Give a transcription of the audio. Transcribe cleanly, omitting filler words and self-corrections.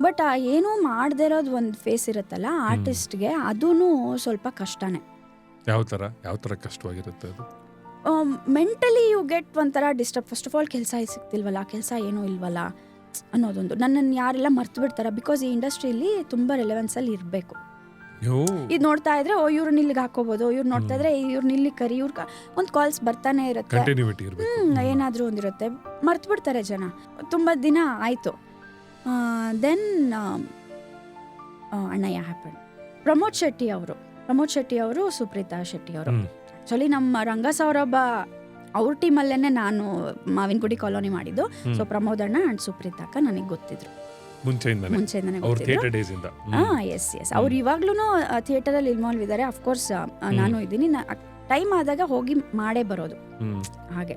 But ಏನೂ ಮಾಡದೇ ಇರೋದು ಒಂದು ಫೇಸ್ ಇರುತ್ತಲ್ಲ ಆರ್ಟಿಸ್ಟ್ಗೆ, ಅದೂ ಸ್ವಲ್ಪ ಕಷ್ಟನೇ. ಯಾವ ಥರ ಕಷ್ಟವಾಗಿರುತ್ತೆ ಅದು? ಮೆಂಟಲಿ ಯು ಗೆಟ್ ಒಂಥರ ಡಿಸ್ಟರ್ಬ್. ಫಸ್ಟ್ ಆಫ್ ಆಲ್ ಕೆಲಸ ಸಿಗ್ತಿಲ್ವಲ್ಲ, ಕೆಲಸ ಏನೂ ಇಲ್ವಲ್ಲ ಅನ್ನೋದೊಂದು. ನನ್ನನ್ನು ಯಾರೆಲ್ಲ ಮರ್ತು ಬಿಡ್ತಾರೆ, ಬಿಕಾಸ್ ಈ ಇಂಡಸ್ಟ್ರಿಯಲ್ಲಿ ತುಂಬ ರೆಲೆವೆನ್ಸಲ್ಲಿ ಇರಬೇಕು. ಇದು ನೋಡ್ತಾ ಇದ್ರೆ ಇವ್ರನ್ನ ಇಲ್ಲಿಗೆ ಹಾಕೋಬೋದು, ಇವ್ರು ನೋಡ್ತಾ ಇದ್ರೆ ಇವ್ರನ್ನ ಇಲ್ಲಿ ಕರಿ, ಒಂದು ಕಾಲ್ಸ್ ಬರ್ತಾನೆ ಇರುತ್ತೆ, ಏನಾದರೂ ಒಂದಿರುತ್ತೆ, ಮರ್ತು ಬಿಡ್ತಾರೆ ಜನ. ತುಂಬ ದಿನ ಆಯಿತು. ದೆನ್ ಅಣ್ಣಯ್ಯ ಹ್ಯಾಪನ್. ಪ್ರಮೋದ್ ಶೆಟ್ಟಿ ಅವರು ಸುಪ್ರೀತಾ ಶೆಟ್ಟಿ ಅವರು. ಆ್ಯಕ್ಚುಲಿ ನಮ್ಮ ರಂಗ ಸೌರಭ ಅವ್ರ ಟೀಮಲ್ಲೇ ನಾನು ಮಾವಿನಗುಡಿ ಕಾಲೋನಿ ಮಾಡಿದ್ದು. ಸೊ ಪ್ರಮೋದ್ ಅಣ್ಣ ಆ್ಯಂಡ್ ಸುಪ್ರೀತಾಕ ನನಗೆ ಗೊತ್ತಿದ್ರು ಮುಂಚೆಯಿಂದನೇ ಗೊತ್ತಿದ್ರು. ಎಸ್ ಅವ್ರು ಇವಾಗ್ಲೂ ಥಿಯೇಟರಲ್ಲಿ ಇನ್ವಾಲ್ವ್ ಇದ್ದಾರೆ. ಅಫ್ಕೋರ್ಸ್ ನಾನು ಇದ್ದೀನಿ, ಟೈಮ್ ಆದಾಗ ಹೋಗಿ ಮಾಡೇ ಬರೋದು ಹಾಗೆ.